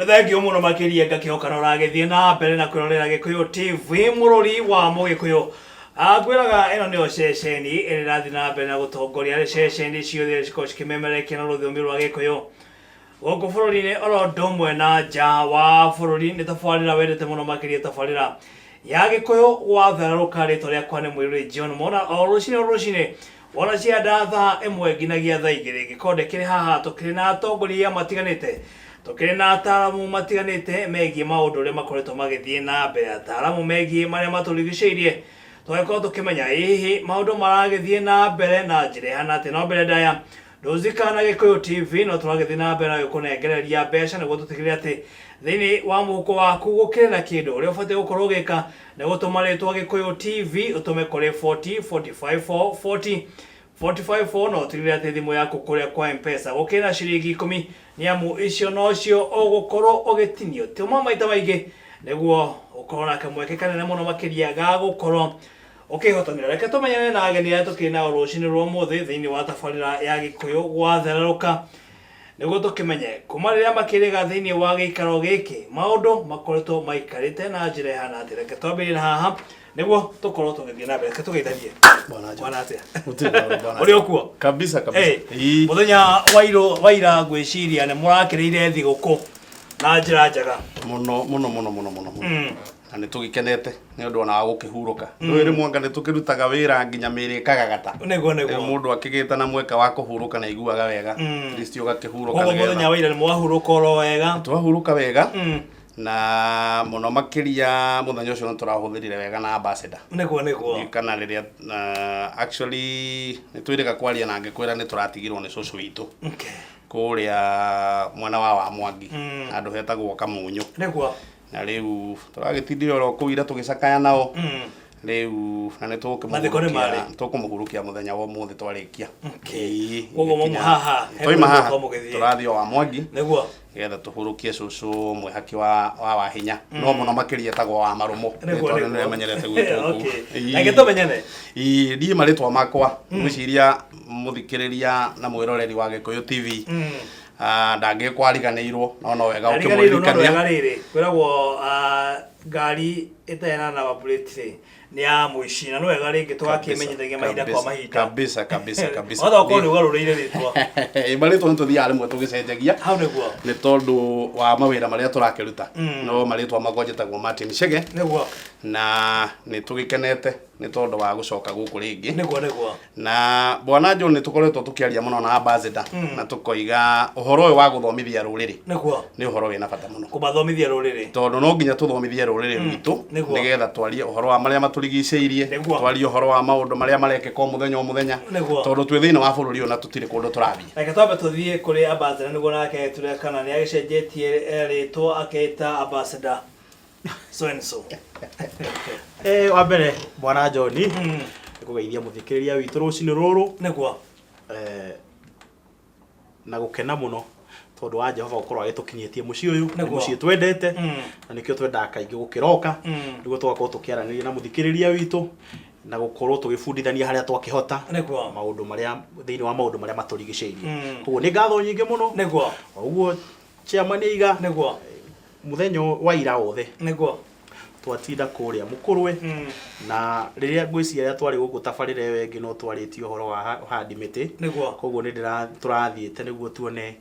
Thengio muno makiria ngakihoka no ragithie na mbere na kwirorera Gikuyu TV murori wa Mugikuyu. Ngwiraga ino nio ceceni iri rathi na mbere na gutongoria ri ceceni ciothe ciko cikimemerekia na rũthiomi rwa Gikuyu. Gũkũ bũrũri-inĩ oro ũndũ ũmwe na nja wa bũrũri nĩ tabarĩra wendete mũno makĩria tabarĩra ya Gikuyu watherũka rĩtwa rĩakwa nĩ Mwĩrũri John Mona o rũcinĩ wona cianda thaa ĩmwe nginyagia thaa igĩrĩ gĩkonde kĩrĩ haha tũkĩrĩ na atongoria matiganĩte tũkĩrĩ na ataramu matiganĩte megiĩ maũndũ ũrĩa makoretwo magĩthiĩ na mbere ataramu megiĩ marĩa matũrigicĩirie tũgĩkorwo tũkĩmenya hihi maũndũ maragĩthiĩ na mbere na njĩra ihana atĩ no mbere ndaya ndũzikana Gikuyu TV no tũragĩthiĩ na mbere na gũkũnengereria mbeca nĩguo tũtigĩrĩre atĩ thĩinĩ wa mũhuko waku gũkĩrĩ na kĩndũ ũrĩa ũbatiĩ gũkorwo ũgĩka nĩ gũtũma rĩtwa Gikuyu TV ũtũme kũrĩ 40 45 40 454 no ũtigĩrĩre atĩ thimũ yaku kũrĩa kwa M-Pesa gũkĩrĩ na ciringi 10 nĩamu icio nocio ũgũkorwo ũgĩtinio tũma maita maingĩ nĩguo ũkorwo na kamweke kanene mũno makĩria ga gũkorwo ũkĩhotanĩra. Reke tũmenyane na ageni arĩa tũkĩrĩ nao rũcinĩ rwa ũmũthĩ thĩinĩ wa tabarĩra ya Gikuyu gwathererũka nĩguo tũkĩmenye kuma rĩrĩa makĩrĩga thĩinĩ wa gĩikaro gĩkĩ maũndũ makoretwo maikarĩte na njĩra ihana atĩa. Reke twambĩrĩrie haha nĩguo tũkorwo tũgĩthiĩ na mbere. Reke tũgeithanie bwana atĩa ũrĩ o kuo kabisa mũthenya wa ira ngwĩciria nĩ mũrakĩrĩire thigũkũ na njĩra njega mũno na nĩ tũgĩkenete nĩ ũndũ ona wa gũkĩhurũka rĩrĩ mwanga nĩ tũkĩrutaga wĩra nginya mĩĩrĩ ĩkagagata nĩguo mũndũ akĩgĩte na mweka wa kũhurũka na iguaga wega kristo ũgakĩhurũka nĩgetha mũthenya wa ira nĩ mwahurũka oro wega twahurũka wega na mũno makĩria mũthenya ũcio nĩ tũrahũthĩrire wega na ambassador nĩguo kana rĩrĩa actually nĩ twĩrĩga kwaria na ngĩkwĩra nĩ tũratigirwo nĩ cũcũ witũ kũrĩa mwena wa Mwangi andũ hetagwo Kamunyu nĩguo na rĩu tũragĩtindire oro kũu ira tũgĩcakaya nao rĩu na nĩ tũkũmũhurũkia mũthenya wa ũmũthĩ twarĩkia twaima haha tũrathiĩ o wa Mwangi nĩguo getha tũhurũkie cũcũ mwĩhaki wa hinya no mũno makĩria etagwo wa Marũmũ nĩtondũ menyerete gwĩtwo reke tũmenyane ndiĩ marĩtwa makwa ngwĩciria mũthikĩrĩria na mwĩroreri wa Gikuyu TV ndangĩkwariganĩirwo no wega ũkĩmũririkania kwĩragwo ngari ĩtarĩ na namba plate nĩ ya mũici na no wega rĩngĩ tũgakĩmenyithagia mahinda kwa mahinda kabisa watha ũkorwo nĩ ũgarũrĩire rĩtwa marĩtwa nĩ tũthiaga rĩmwe tũgĩcenjagia hau nĩguo nĩ tondũ wa mawĩra marĩa tũrakĩruta no marĩtwa makwa njĩtagwo Martin Chege nĩguo na nĩ tũgĩkenete nĩ tondũ wa gũcoka gũkũ rĩngĩ nĩguo na bwana John nĩ tũkoretwo tũkĩaria mũno na ambassador na tũkoiga ũhoro ũyũ wa gũthomithia rũrĩrĩ nĩ ũhoro wĩna bata mũno kũmathomithia rũrĩrĩ tondũ no nginya tũthomithie rũrĩrĩ rwitũ nĩgetha twarie ũhoro wa marĩa matũrigicĩirie twarie ũhoro wa maũndũ marĩa marekĩka mũthenya o mũthenya tondũ twĩ thĩinĩ wa bũrũri ũyũ na tũtirĩ kũndũ tũrathiĩ. Reke twambe tũthiĩ kũrĩ ambassador nĩguo nake tũrekana nĩ agĩcenjetie rĩtwa aketa ambassador so and so wa mbere bwana John nĩkũgeithia mũthikĩrĩria witũ rũcinĩ rũrũ nĩguo na gũkena mũno tondũ wa Jehova gũkorwo agĩtũkinyĩtie mũciĩ ũyũ mũciĩ twendete na nĩkĩo twendaga kaingĩ gũkĩroka nĩguo tũgakorwo tũkĩaranĩria na mũthikĩrĩria witũ na gũkorwo tũgĩbundithania harĩa twakĩhota maũndũ marĩa thĩinĩ wa maũndũ marĩa matũrigicĩirie koguo nĩ ngatho nyingĩ mũno nĩguo ũguo chairman iga nĩguo mũthenya wa ira wothe nĩguo twatinda kũrĩa Mũkũrwe na rĩrĩa ngwĩciria twarĩ gũkũ tabarĩra ĩyo ĩngĩ no twarĩtio ũhoro wa handi mĩtĩ koguo nĩ tũrathiĩte nĩguo tuone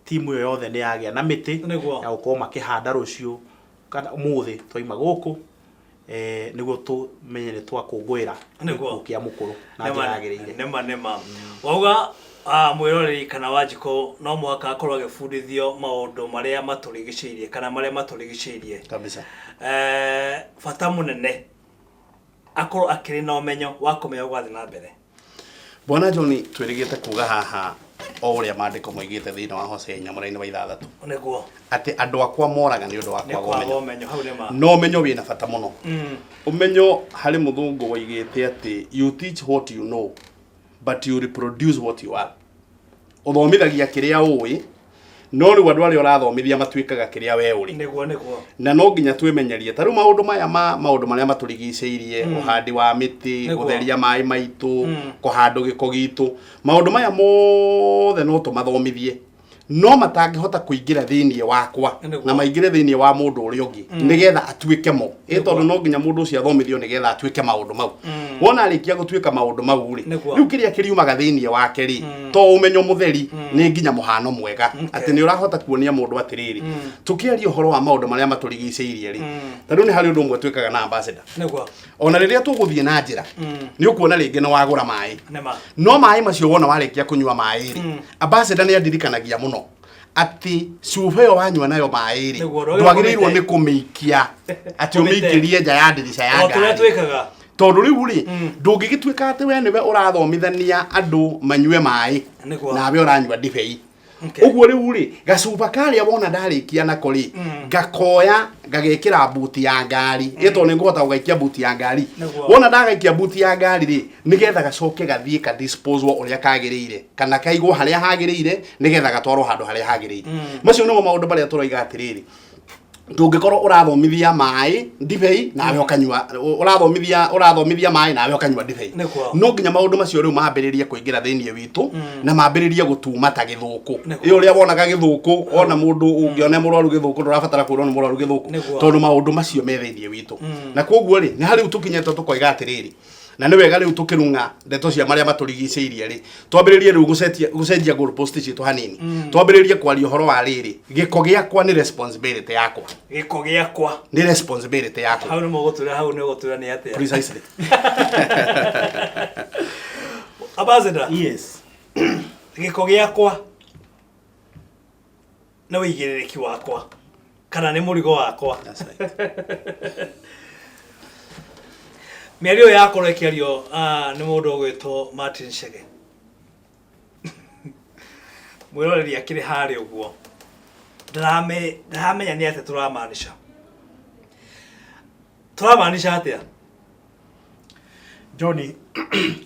timu ĩyo yothe nĩ yagĩa na mĩtĩ ya gũkorwo makĩhanda rũciũ kana ũmũthĩ twaima gũkũ nĩguo tũmenye nĩ twakũngũĩra gĩkuũ kĩa Mũkũrũ na njĩra yagĩrĩire nĩma wauga mwĩroreri kana Wanjikũ no mũhaka akorwo agĩbundithio maũndũ marĩa matũrigicĩirie kana marĩa matũrigicĩirie kabisa bata mũnene akorwo akĩrĩ na ũmenyo wa kũmenya gũgathiĩ na mbere. Bwana John twĩrĩgĩte kuga haha o ũrĩa maandĩko moigĩte thĩinĩ wa Hosea nyamũra-inĩ wa 6 nĩguo atĩ andũ akwa moraga nĩ ũndũ wa kwaga ũmenyo hau nĩma no ũmenyo wĩna bata mũno ũmenyo harĩ mũthũngũ woigĩte atĩ you teach what you know but you reproduce what you are ũthomithagia kĩrĩa ũĩ no rĩu andũ arĩa ũrathomithia matuĩkaga kĩrĩa we ũrĩ nĩguo na no nginya twĩmenyerie ta rĩu maũndũ maya maũndũ marĩa matũrigicĩirie ũhandi wa mĩtĩ gũtheria maĩ maitũ kũhandwo gĩko gitũ maũndũ maya mothe no tũmathomithie no matangihota kuingira thiini wakwa na maingire thiini wa mundu uri ungi nigetha atuike mo tondu no nginya mundu ucio athomithio nigetha atuike maundu mau wona arikia gutuika maundu mau ri riu kiria kiriumaga thiini wake ri to umenyo mutheri ni nginya muhano mwega ati ni urahota kuonia mundu atiriri tukiaria uhoro wa maundu maria maturigiceirie ri tondu ni hari undu mwe twikaga na ambassador ona riria tuguthie na njira ni ukuona ringi no wagura mai no mai macio wona warikia kunywa mai ri ambassador ni andirikanagia muno ati cuba yo wanywa nayo mai ri ndwagirirwo ni kumiikia ati umiikirie nja ya ndirisha ya ngari tondu riu ri ndungigituika ati we niwe urathomithania andu manyue mai nawe uranywa ndibei uguo riu ri gacuba karia wona ndarikia nako ri ngakoya ngagekira buti ya ngari ito ni ngota ugaikia buti ya ngari wona ndagaikia buti ya ngari ri nigetha gacoke gathie ka disposal uria kagiriire kana kaigwo haria hagiriire nigetha gatwarwo handu haria hagiriire macio nimo maundu baria turoiga atiriri ndungikorwo urathomithia mai ndibei nawe ukanywa urathomithia mai nawe ukanywa ndibei no nginya maundu macio riu mambiririe kuingira thiini witu na mambiririe gutuma ta githuku iyo uria wonaga githuku ona mundu ungione murwaru githuku ndurabatara kwirwo ni murwaru githuku tondu maundu macio me thiini witu na koguo ri ni hari tukinyete tukoiga atiriri na ni wega riu tukirunga ndeto cia maria maturigiceirie ri twambiririe riu gucenjia goal post citu hanini twambiririe kwaria uhoro wa riri giko giakwa ni responsibility yakwa giko giakwa ni responsibility yakwa hau ni gutura ni atia precisely Ambassador yes giko giakwa na wigiriki wakwa kana ni murigo wakwa Miario yako rekiario ni mundu gwitwo Martin Chege. Mwiroreri akiri hari uguo. Ndaramenya ni ate turamaanisha. Turamaanisha atia? Johnny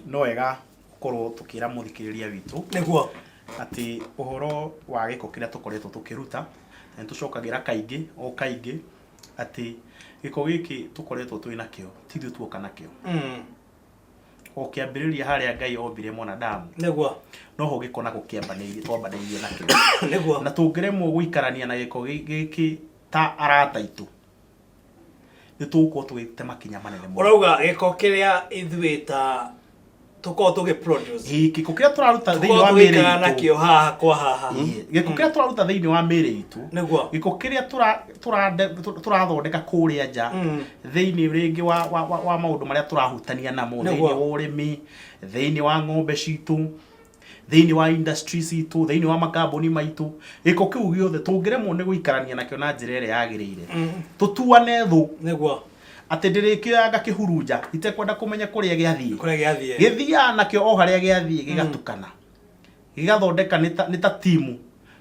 no wega gukorwo tukira muthikiriria witu. Niguo ati uhoro wa giko kiria tukoretwo tukiruta na tucokagira kaingi ati giko giki tukoretwo twina kio tithio tuoka nakio o kiambiriria haria Ngai ombire mwanadamu niguo no ho giko na gukiambaneirie twambaneirie nakio niguo na tungiremwo guikarania na giko giki ta arata itu ni tuko twite makinya manene muno urauga giko kiria ithuita tuko tuge produce giko kiria turaruta thiini wa miri nakio haha kwa haha giko kiria turaruta thiini wa miri itu niguo giko kiria turathondeka kuria nja thiini ringi wa maundu maria turahutania namo thiini wa urimi thiini wa ng'ombe citu thiini wa industries itu thiini wa makambuni maitu giko kiu giothe tungiremwo ni guikarania nakio na njira iria yagiriire tutuane thu niguo ati ndirikioyaga kihurunja itekwenda kumenya kuria giathie githia nakio o haria giathie gigatukana gigathondeka ni ta timu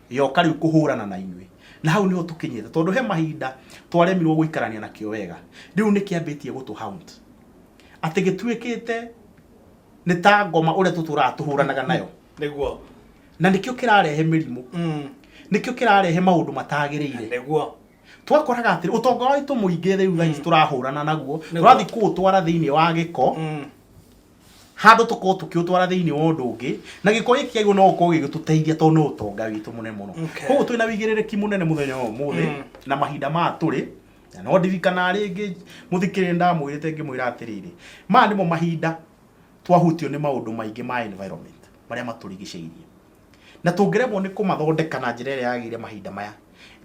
yoka riu kuhurana na inywe na hau niho tukinyete tondu he mahinda twaremirwo guikarania nakio wega riu ni kiambitie gutu hound ati gitwikite ni ta ngoma uria tuturatuhuranaga nayo niguo na nikio kirarehe mirimu nikio kirarehe maundu matagiriire niguo twakoraga ati utonga waitu muingi riu guys turahurana naguo turathi kutwara thiini wa giko handu tuko tukiutwara thiini wa undu ungi na giko giki kiagu no uko gigituteithia tondu no utonga witu munene muno koguo twina wigiririki munene muthenya umuthi na mahinda ma turi na no ndirikana ringi muthikire ndamwirite ngimwira atiriri ma ndimo mahinda twahutio ni maundu maingi ma environment maria maturigiceirie na tungiremwo ni kumathondeka na njira iria yagire mahinda maya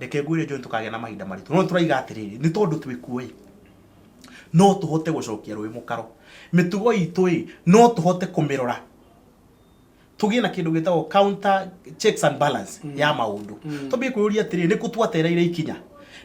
reke ngwire John tukagea na mahinda maritu no turaiga atiriri ni tondu twikuoi no tuhote gucokia rui mukaro mitugo itu no tuhote kumirora tugie na kindu gitagwo counter checks and balance ya maundu tobie kuyuria atiriri ni kutwatereire ikinya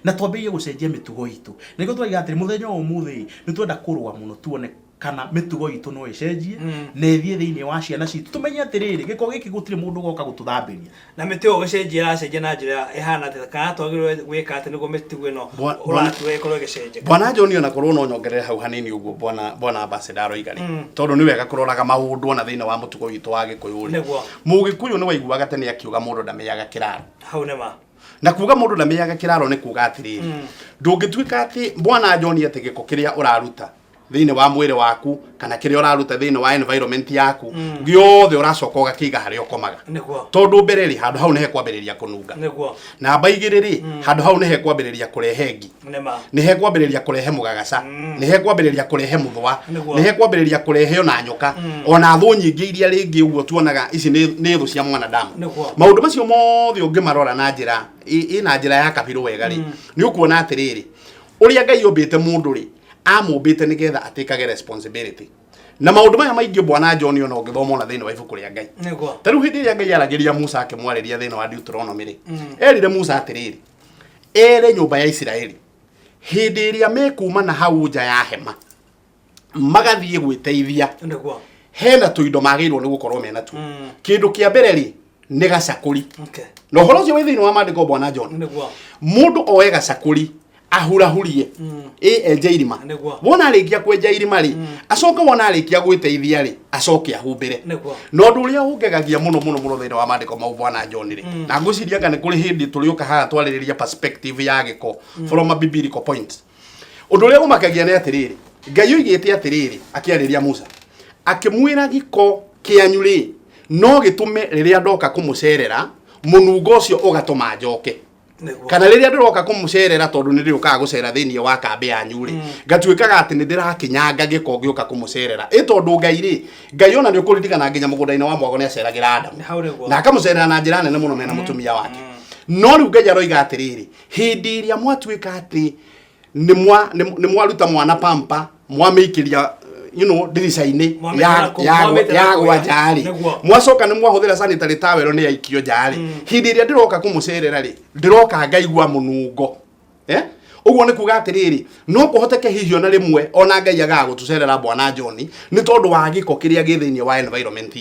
na twambie gucenjia mitugo itu niko twaiga atiri muthenya umuthi ni twenda kurwa muno tuone kana mitugo itu no icenjie na ithie thiini wa ciana citu tumenye atiriri giko giki gutire mundu goka gututhambiria na mitugo gucenjia racenjia na njira ihana ati kana twagirwe gwika ati niguo mitugo ino uratwe ikorwo gicenjia bwana John ona korwo no nyongerere hau hanini uguo bwana ambassador oigari tondu ni wega kuroraga maundu ona thiini wa mutugo witu wa gikuyuri mugikuyu ni waiguaga tene akiuga mundu ndamenyaga kiraro hau nema na kuga mundu ndamenyaga kiraro ni kuga atiriri ndungituika ati bwana John ati giko kiria uraruta thini wa mwiri waku kana kiria uraruta thini wa environment yaku giothe uracoka ugakiga haria ukomaga tondu mbere ri handu hau nehe kwambiriria kununga namba igiri ri handu hau nehe kwambiriria kurehe ngi nehe kwambiriria kurehe mugagaca nehe kwambiriria kurehe muthwa nehe kwambiriria kurehe ona nyoka ona thu nyingi iria ringi uguo tuonaga ici ni thu cia mwanadamu maundu macio mothe ungimarora na njira ina njira ya kabiru wega ri ni ukuona atiriri uria Ngai yombite mundu ri amumbite nigetha atikage responsibility na maundu maya maingi Bwana John ona ungithoma na thini wa ibuku ria Ngai taru hindi ria Ngai aragiria Musa akimwariria thini wa Deuteronomy ri erire Musa atiriri ere nyumba ya Israeli hindi ria mekuma na hau nja ya hema magathie gwiteithia hena tuindo magirwo ni gukorwo mena tu kindu kia mbere ri ni gacakuri no horo cio thini wa mandiko Bwana John mundu oe gacakuri ahurahurie enja irima wona arikia kwenja irima ri acoka wona arikia gwiteithia ri acoke ahumbire no ndu uria ungegagia muno thini wa mandiko mau Bwana John ri na nguciria ngane kuri hindi turiuka haha twaririria perspective ya giko from a biblical point undu uria umakagia ni atiriri Ngai oigite atiriri akiariria Musa akimwira giko kianyu ri no gitume riria ndoka kumucerera munungo ucio ugatuma njoke kana riria ndiroka kumucerera tondu ndirioka gucera thini wa kambi yanyu ri ngatuikaga ati ndirakinyanga giko gioka kumucerera tondu Ngai ona ni ukuririkana nginya mugunda-ini wa mwago ni aceragira Adamu na akamucerera na njira nene muno mena mutumia wake no riu Ngai aroiga atiriri hindi iria mwatuika ati ni mwaruta mwana pampa mwamikiria ndirica-ini ya gwa njari mwacoka ni mwahuthira sanitary towel ni yaikio njari hindi iria ndiroka kumucerera ri ndiroka ngaigua munungo uguo ni kuga atiriri no kuhoteke hihio na rimwe ona Ngai agagutucerera Bwana John ni tondu wa giko kiria githini wa environment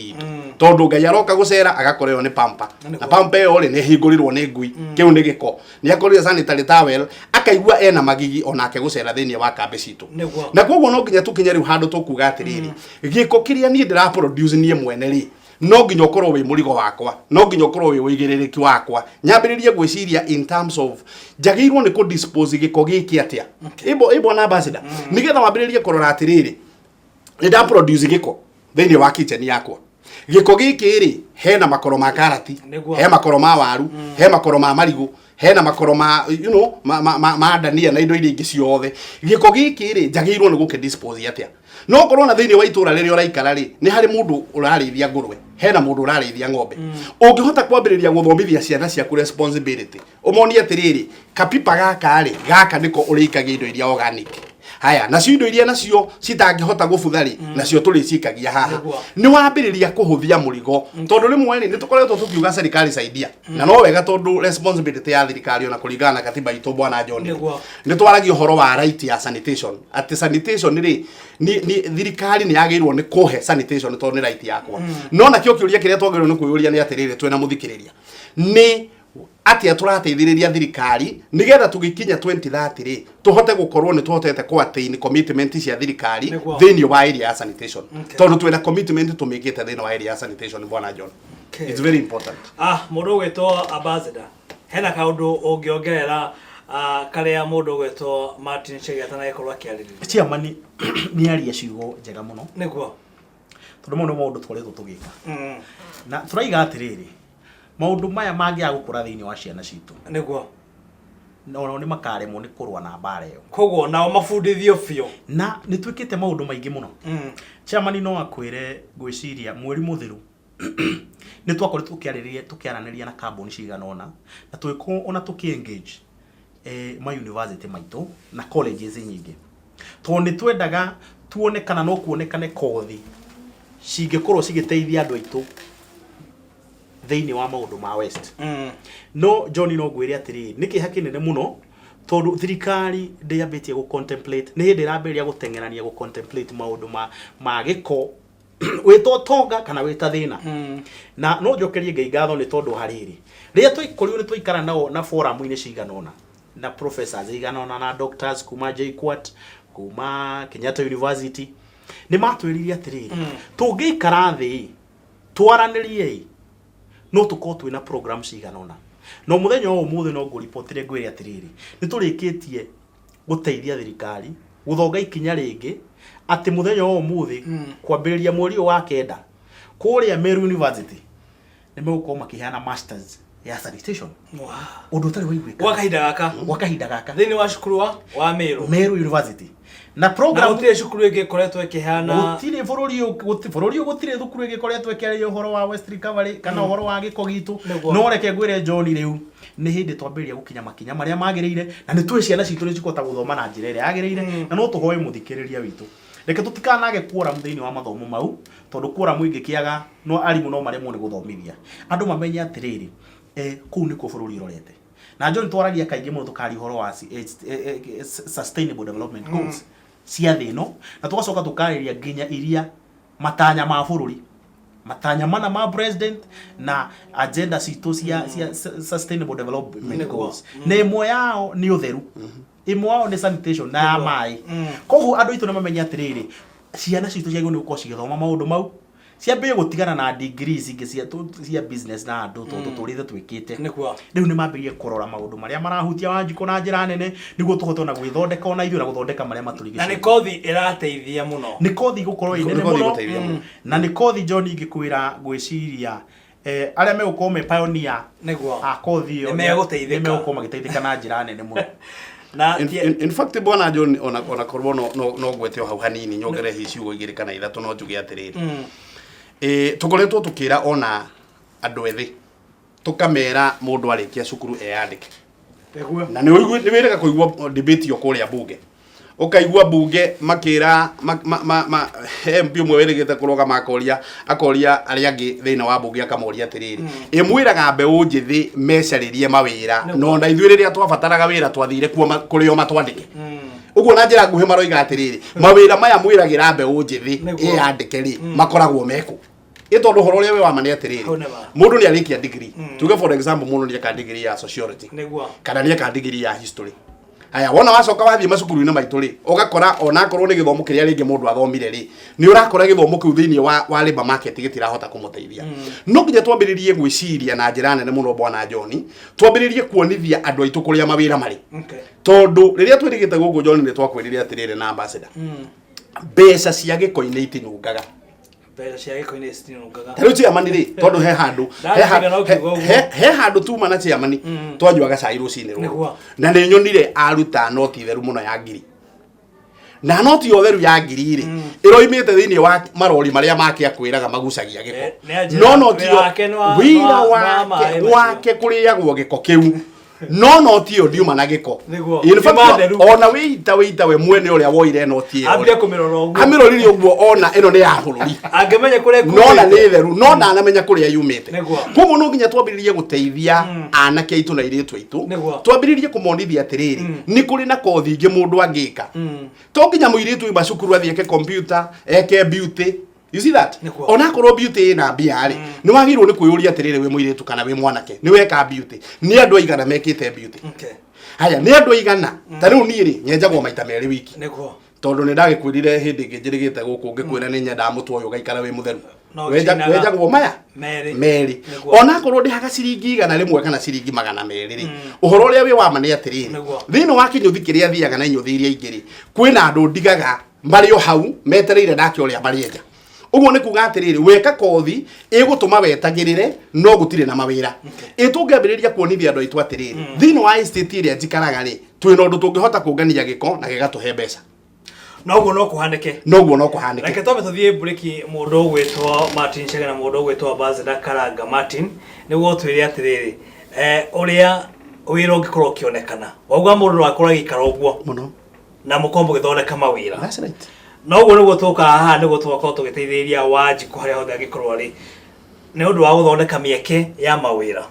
tondu Ngai aroka gucera agakoreo ni pampa na pampa yo ri ni hingurirwo ni ngui kiu ni giko ni akorire sanitary towel akaigua ena magigi ona ake gucera thini wa kambi citu na koguo no nginya tukinye riu handu tukuga atiriri giko kiria ni ndira produce nie mwene ri no nginya ukorwo wi murigo wakwa no nginya ukorwo wi wigiririki wakwa nyambiririe gwiciria in terms of jagirwo ni ku dispose giko giki atia ibo na ambassador nigetha wambiririe kurora atiriri nda produce giko thini wa kitchen yakwa giko giki ri hena makoro ma karati he makoro ma waru he makoro ma marigu hena makoro ma ma dania na indo iria ingi ciothe giko giki ri jagirwo ni guke dispose atia no korona thini wa itura riri uraikara ri ni hari mundu urarithia ngurwe hena mundu urarithia ng'ombe ungihota kwambiriria guthomithia ciana ciaku responsibility umoni atiriri kapipa gaka niko urikagia indo iria organic haya nacio indo iria nacio citangihota gubuthari nacio turicikagia haha ni wambiriria kuhuthia murigo tondu rimwe ni tukoretwo tukiuga serikali saidia na no wega tondu responsibility ya thirikari ona kuringana na katiba itu Bwana John ni twaragia uhoro wa right ya sanitation ati sanitation ri ni thirikari ni yagirwo ni kuhe sanitation tondu ni right yakwa no na kio kiuria kiria twagirwo ni kuyuria ni atiriri twena muthikiriria ni atia turateithiriria thirikari nigetha tugikinya 2030 ri tuhote gukorwo ni tuhotete ku attain commitment cia thirikari thini wa area ya sanitation tondu twena commitment tumikite thini wa area ya sanitation Bwana John it's very important mundu gwetwo ambassador hena kaundu ungiongerera karia mundu gwetwo Martin Chegeta na ekorwa kiaririria chairman ni aria ciugo njega muno niguo tondu mundu twaretwo tugika na turaiga atiriri maundu maya mangia gukura thiini wa ciana citu niguo no ni makaremwo ni kurwa na mbara iyo koguo nao mabundithio bio na ni twikite maundu maingi muno chairman no akwire gwiciria mweri muthiru ni twakore tukiaraniria na kambuni ciganona na twiko ona tukiengage ma university maitu na colleges nyingi to ni twendaga tuone kana no kuonekane kothi cingikorwo cigiteithia andu aitu thini wa maundu ma west no John no gwire atiri niki hakinene muno tondu thirikari ndiambitie gu contemplate ni hindi irambiria gutengerania gu contemplate maundu ma giko wito tonga kana wita thina na no njokerie Ngai ngatho ni tondu hariri ria twikorio ni twikara nao na forum ine ciganona na professors ciganona na doctors kuma JKUAT kuma Kenyatta University ni matwiriria atiri tungikara thi twaranirie no tuko twina program ciganona no muthenya o muthe no nguripotire ngwire atiriri ni turikitie guteithia thirikari guthonga ikinya ringi ati muthenya wa umuthi kwambiriria mweri wa kenda kuria Meru University nimegukorwo makiheana masters ya sanitation. Wow. Undu utari waiguika wakahinda gaka thini wa cukuru wa Meru University na program gutire cukuru igikoretwo ikihana gutire bururi gutire thukuru igikoretwo ikiaria uhoro wa West Recovery kana uhoro wa giko gitu no reke ngwire John riu ni hindi twambiriria gukinya makinya maria magirire na ni twi ciana citu ni cikota guthoma na njira iria yagirire na no tuhoe muthikiriria witu reke tutikanage kuora muthini wa mathomo mau tondu kuora muingi kiaga no arimu no maremwo ni guthomithia andu mamenye atiriri kuu niko bururi urorete na John twaragia kaingi muno tukari horo wa sustainable development goals cia thino na tugacoka tukariria nginya iria matanya ma bururi matanya mana ma president na agenda citu cia sustainable development goals na imwe yao ni utheru imwe yao ni sanitation na ya mai koguo andu itu nimamenya atiriri ciana citu ciago ni uko cigithoma maundu mau ciambie gutigana na degrees ingi cia business na andu tuturithe twikite riu ni mambirie kurora maundu maria marahutia Wanjiko na njira nene niguo tuhote na gwithondeka ona ithu na guthondeka maria maturigicĩirie na ni kothi irateithia muno ni kothi gukorwo inene muno na ni kothi John ingikwira gwiciria aria megukorwo me pioneer niguo kothi iyo megukorwo magiteithika na njira nene muno na in fact bwana John ona korwo no gwete hau hanini nyongere hiciugo igiri kana ithatu no njuge atiriri tukoretwo tukira ona andu ethi tukamera mundu arikia cukuru eyandike na ni wirega kuigua debate yo kuria bunge ukaigua bunge makira MP umwe wirigite kuroga akoria aria angi thina wa bunge akamoria atiriri imwiraga mbeu njithi mecaririe mawira no na ithuĩ rĩrĩa twabataraga wira twathire kurio matwandike uguo na njira nguhi maroiga atiriri mawira maya mwiragira mbeu njithi yandike ri makoragwo meku itondo horo ria we wa mane atiriri mundu ni arikia degree tuge for example mundu ni aka degree ya sociology kana ni aka degree ya history aya wona wacoka wathie macukuru-ini maitu ri ugakora ona korwo ni githomo kiria ringi mundu athomire ri ni urakora githomo kiu thiini wa labor market gitirahota kumuteithia no nginya twambiririe gwiciria na njira nene muno bwana John twambiririe kuonithia andu aitu kuria mawira mari tondu riria twirigite gugu John ni twakwirire atiriri na ambassador mbeca cia giko-ini itinungaga Taru chairman ri tondu he handu tu mana chairman twanyuaga cai rucini ru na ni nyonire aruta noti theru muno ya ngiri na noti yo theru ya ngiri ri iroimite thiini wa marori maria make akwiraga magucagia giko no noti yo wira wake kuriagwo giko kiu no noti yo ndiuma na giko in fact ona wita we mwene uria woire noti iyo ambia kumirora uguo amirorire uguo ona ino ni ya bururi angemenya kuria no na ni theru no na anamenya kuria yumite koguo no nginya twambiririe guteithia anake aitu na iritu aitu twambiririe kumonithia atiriri ni kuri na kothi ingi mundu angika to nginya muiritu iba cukuru athieke computer eke beauty. You see that? Ona korwo beauty na biari ni wagirwo ni kuyuria atiriri we muiritu kana we mwanake ni weka beauty ni andu aigana mekite beauty haya ni andu aigana tariu ni ri nyenjagwo maita meri wiki tondu ni ndagikwirire hindi ngijirigite guku ngikwira ni nyenda mutu uyu gaikara we mutheru wejagwo maya meri ona korwo ndihaga ciringi igana rimwe kana ciringi 200 ri uhoro uria wi wa mane atiriri thino wa kinyuthi kiria thiaga na inyuthi iria ingiri kwina andu ndigaga mari o hau metereire ndake uria marienja uguo ni kuga atiriri weka kothi igutuma wetagirire no gutire na mawira itungambiriria kuonithia andu aitu atiriri thino wa estate iria njikaraga ri twina undu tungihota kungania giko na gigatuhe mbeca noguo no kuhanike reke twabe tuthie breaki mundu gwitwo Martin Chege na mundu gwitwo Ambassador Karanga Martin niguo twire atiriri uria wira ungikorwo kionekana wauga mundu akora gikara uguo muno na mukombo githondeka mawira that's right noguo niguo tuka haha niguo twakorwo tugiteithĩrĩria Wanjiko haria hothe angikorwo ari ni undu wa guthondeka mieke ya mawira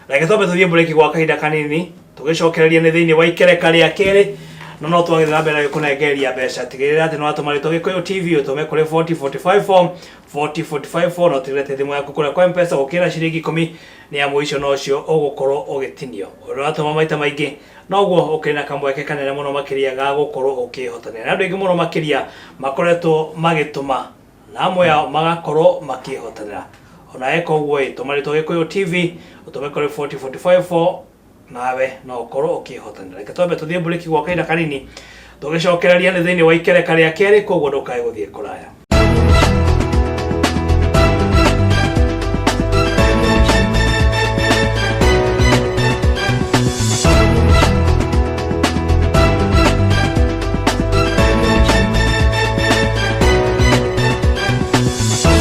reke twabe tuthie breaki gwa kahinda kanini tugicokereria ni thiini wa ikereka ria keri no twagithira mbere na kunengeria mbeca tigirira ati no atumarito Gikuyu TV utume kuri 4045 no tigirete thimu yaku kuri kwa M-Pesa gukira ciringi 10 ni amu icio no cio ugukorwo ugitinio uri atuma maita maingi noguo ukina kamweke kanene muno makiria ga gukorwo ukihotanira andu ingi muno makiria makoretwo magituma na amwe yao magakorwo makihotanira ona eko uguo itumarito Gikuyu TV utume kuri 4045 nawe no ukorwo ukihotanira reke twambe tuthie breaki gwa kahinda kanini tugicokereria ni thiini wa ikereka ria keri koguo ndukae guthie kuraya.